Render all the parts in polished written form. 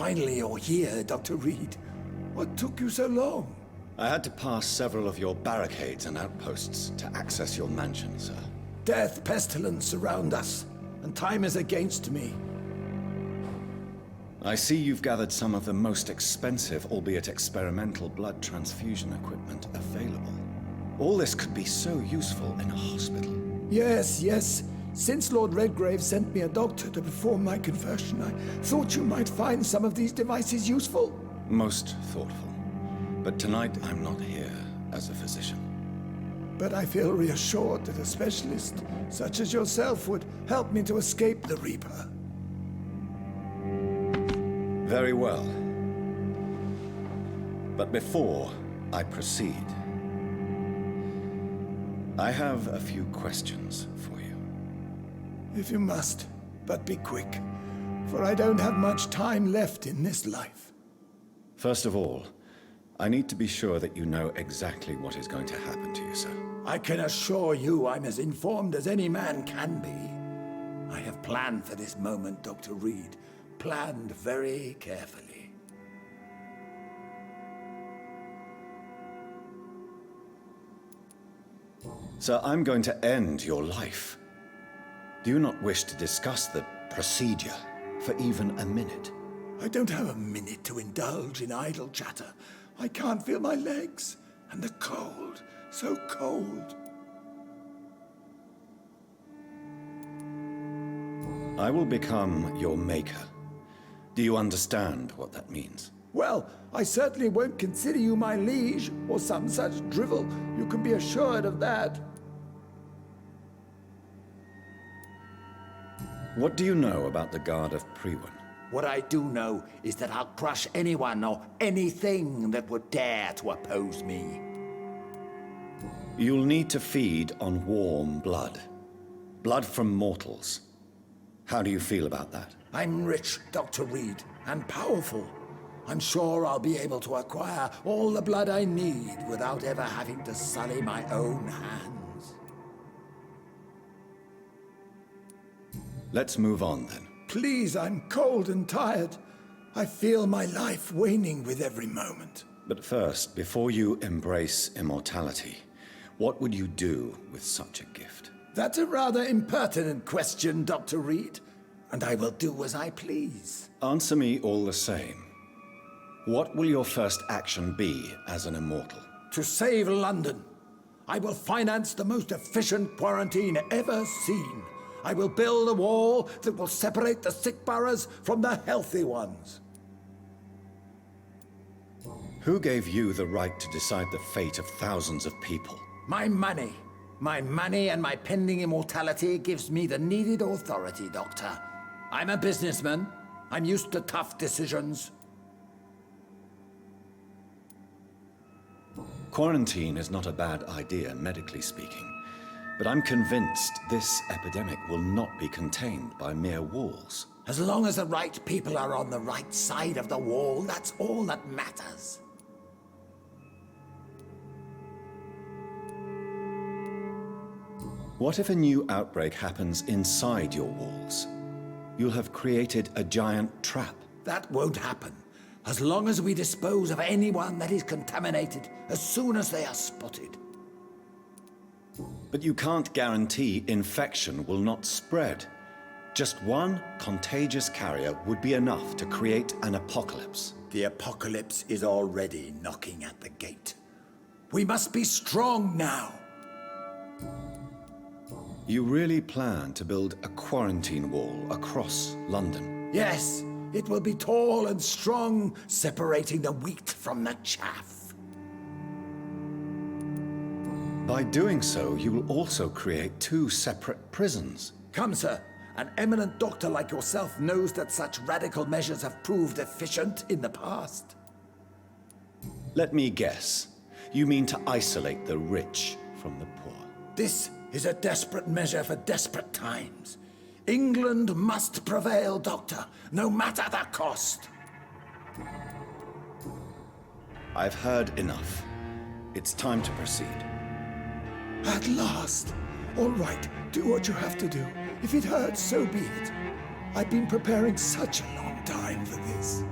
finally you're here, Dr. Reed. What took you so long? I had to pass several of your barricades and outposts to access your mansion, sir. Death, pestilence surround us, and time is against me. I see you've gathered some of the most expensive, albeit experimental, blood transfusion equipment available. All this could be so useful in a hospital. Yes, yes. Since Lord Redgrave sent me a doctor to perform my conversion, I thought you might find some of these devices useful. Most thoughtful. But tonight I'm not here as a physician. But I feel reassured that a specialist such as yourself would help me to escape the Reaper. Very well. But before I proceed, I have a few questions for you. If you must, but be quick, for I don't have much time left in this life. First of all, I need to be sure that you know exactly what is going to happen to you, sir. I can assure you I'm as informed as any man can be. I have planned for this moment, Dr. Reed. Planned very carefully. Sir, I'm going to end your life. Do you not wish to discuss the procedure for even a minute? I don't have a minute to indulge in idle chatter. I can't feel my legs, and the cold, so cold. I will become your maker. Do you understand what that means? Well, I certainly won't consider you my liege, or some such drivel. You can be assured of that. What do you know about the Guard of Priwen? What I do know is that I'll crush anyone or anything that would dare to oppose me. You'll need to feed on warm blood. Blood from mortals. How do you feel about that? I'm rich, Dr. Reed, and powerful. I'm sure I'll be able to acquire all the blood I need without ever having to sully my own hands. Let's move on then. Please, I'm cold and tired. I feel my life waning with every moment. But first, before you embrace immortality, what would you do with such a gift? That's a rather impertinent question, Dr. Reed, and I will do as I please. Answer me all the same. What will your first action be as an immortal? To save London, I will finance the most efficient quarantine ever seen. I will build a wall that will separate the sick boroughs from the healthy ones. Who gave you the right to decide the fate of thousands of people? My money. My money and my pending immortality gives me the needed authority, Doctor. I'm a businessman. I'm used to tough decisions. Quarantine is not a bad idea, medically speaking. But I'm convinced this epidemic will not be contained by mere walls. As long as the right people are on the right side of the wall, that's all that matters. What if a new outbreak happens inside your walls? You'll have created a giant trap. That won't happen. As long as we dispose of anyone that is contaminated as soon as they are spotted. But you can't guarantee infection will not spread. Just one contagious carrier would be enough to create an apocalypse. The apocalypse is already knocking at the gate. We must be strong now. You really plan to build a quarantine wall across London? Yes, it will be tall and strong, separating the wheat from the chaff. By doing so, you will also create two separate prisons. Come, sir. An eminent doctor like yourself knows that such radical measures have proved efficient in the past. Let me guess. You mean to isolate the rich from the poor? This is a desperate measure for desperate times. England must prevail, Doctor, no matter the cost. I've heard enough. It's time to proceed. At last. All right, do what you have to do. If it hurts, so be it. I've been preparing such a long time for this.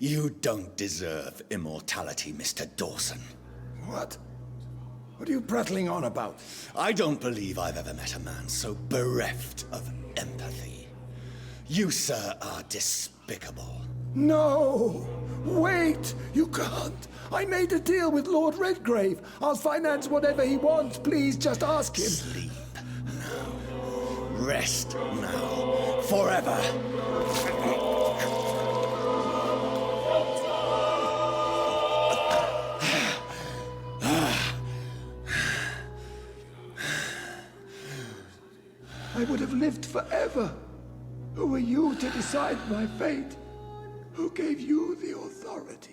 You don't deserve immortality, Mr. Dawson. What? What are you prattling on about? I don't believe I've ever met a man so bereft of empathy. You, sir, are despicable. No! Wait! You can't! I made a deal with Lord Redgrave. I'll finance whatever he wants. Please, just ask him. Sleep now. Rest now. Forever. I would have lived forever. Who are you to decide my fate? Who gave you the authority?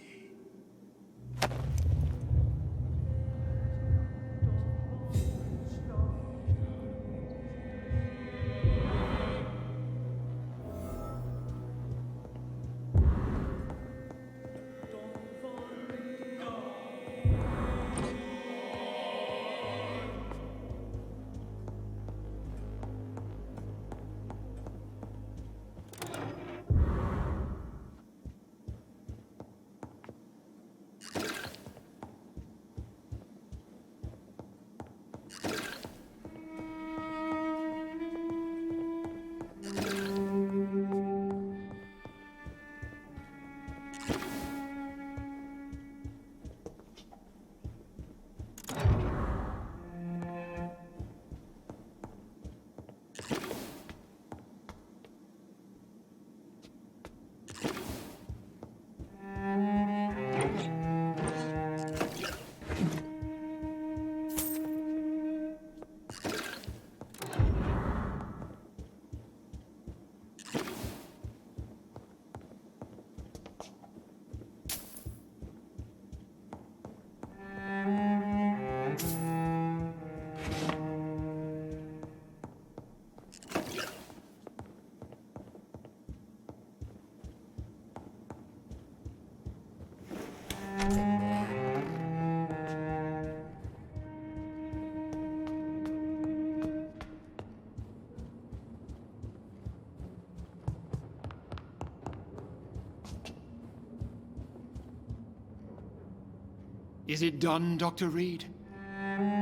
Is it done, Dr. Reed?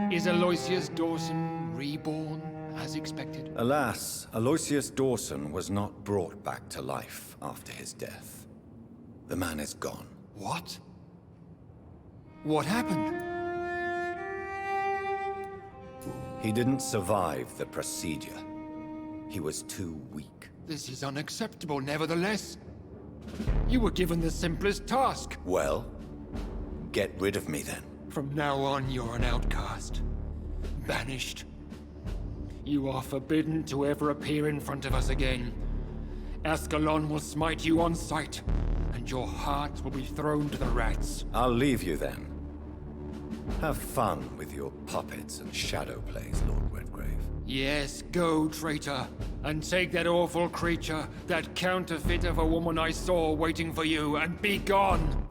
Is Aloysius Dawson reborn, as expected? Alas, Aloysius Dawson was not brought back to life after his death. The man is gone. What? What happened? He didn't survive the procedure. He was too weak. This is unacceptable, nevertheless. You were given the simplest task. Well, get rid of me then. From now on, you're an outcast. Banished. You are forbidden to ever appear in front of us again. Ascalon will smite you on sight, and your heart will be thrown to the rats. I'll leave you then. Have fun with your puppets and shadow plays, Lord Redgrave. Yes, go, traitor, and take that awful creature, that counterfeit of a woman I saw waiting for you, and be gone!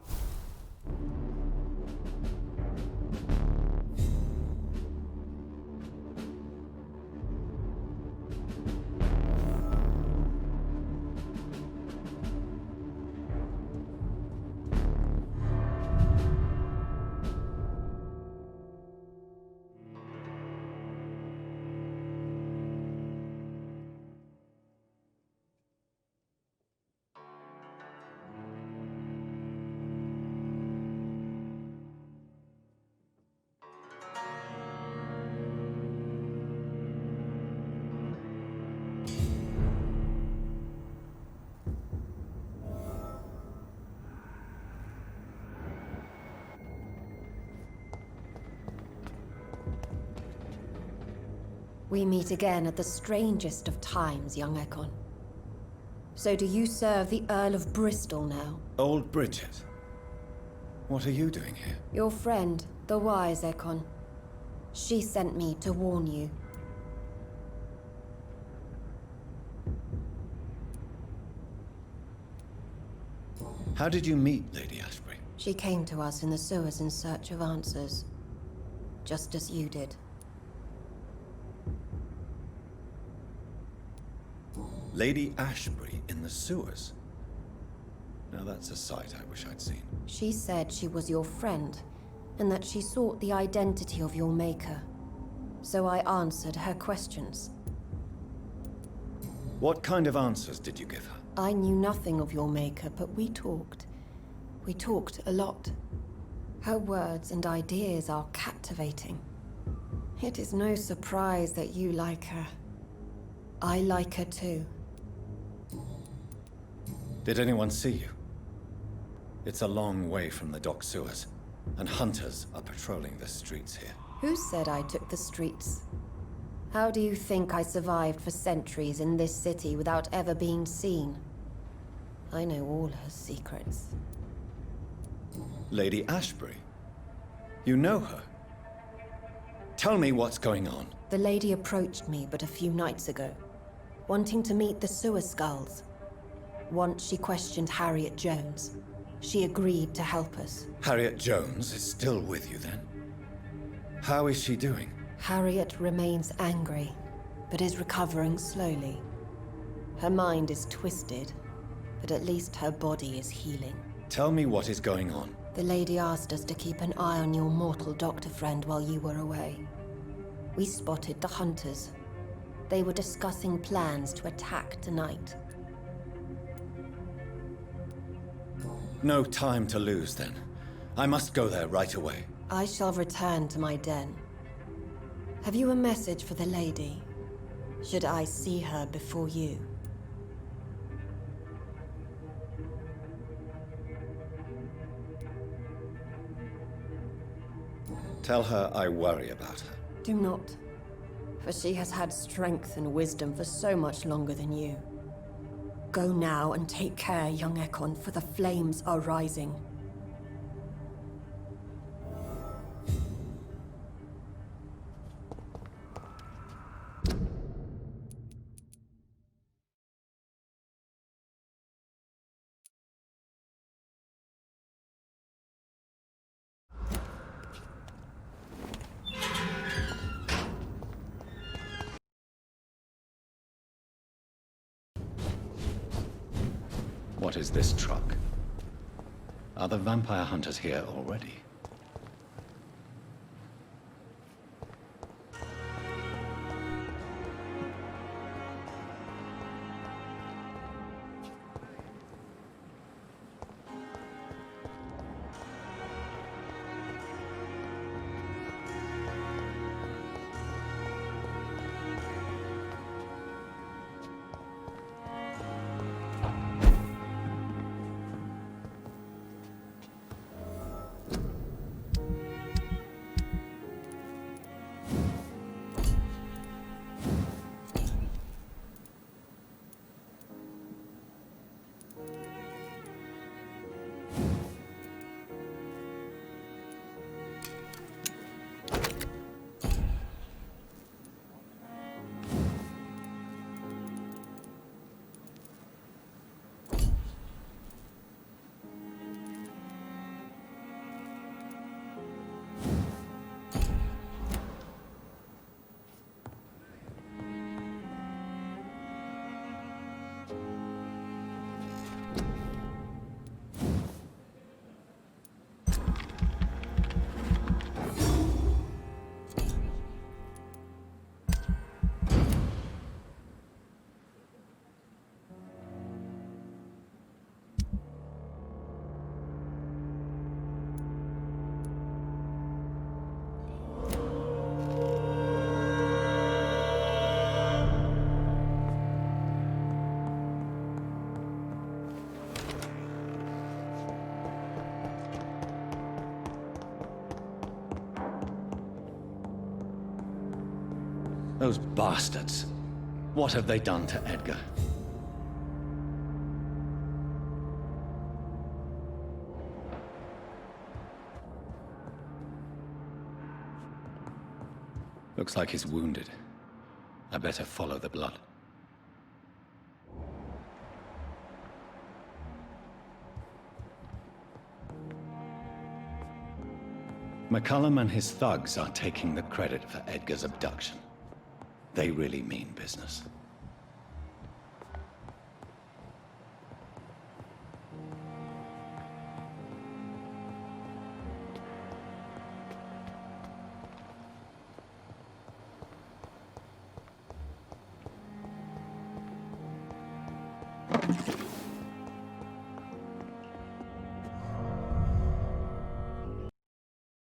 We meet again at the strangest of times, young Ekon. So do you serve the Earl of Bristol now? Old Bridget. What are you doing here? Your friend, the wise Ekon. She sent me to warn you. How did you meet Lady Ashbury? She came to us in the sewers in search of answers. Just as you did. Lady Ashbury in the sewers? Now that's a sight I wish I'd seen. She said she was your friend, and that she sought the identity of your maker. So I answered her questions. What kind of answers did you give her? I knew nothing of your maker, but we talked. We talked a lot. Her words and ideas are captivating. It is no surprise that you like her. I like her too. Did anyone see you? It's a long way from the dock sewers, and hunters are patrolling the streets here. Who said I took the streets? How do you think I survived for centuries in this city without ever being seen? I know all her secrets. Lady Ashbury? You know her? Tell me what's going on. The lady approached me but a few nights ago, wanting to meet the sewer skulls. Once she questioned Harriet Jones. She agreed to help us. Harriet Jones is still with you then? How is she doing? Harriet remains angry, but is recovering slowly. Her mind is twisted, but at least her body is healing. Tell me what is going on. The lady asked us to keep an eye on your mortal doctor friend while you were away. We spotted the hunters. They were discussing plans to attack tonight. No time to lose then. I must go there right away. I shall return to my den. Have you a message for the lady? Should I see her before you? Tell her I worry about her. Do not, for she has had strength and wisdom for so much longer than you. Go now and take care, young Ekon, for the flames are rising. What is this truck? Are the vampire hunters here already? Those bastards. What have they done to Edgar? Looks like he's wounded. I better follow the blood. McCullum and his thugs are taking the credit for Edgar's abduction. They really mean business.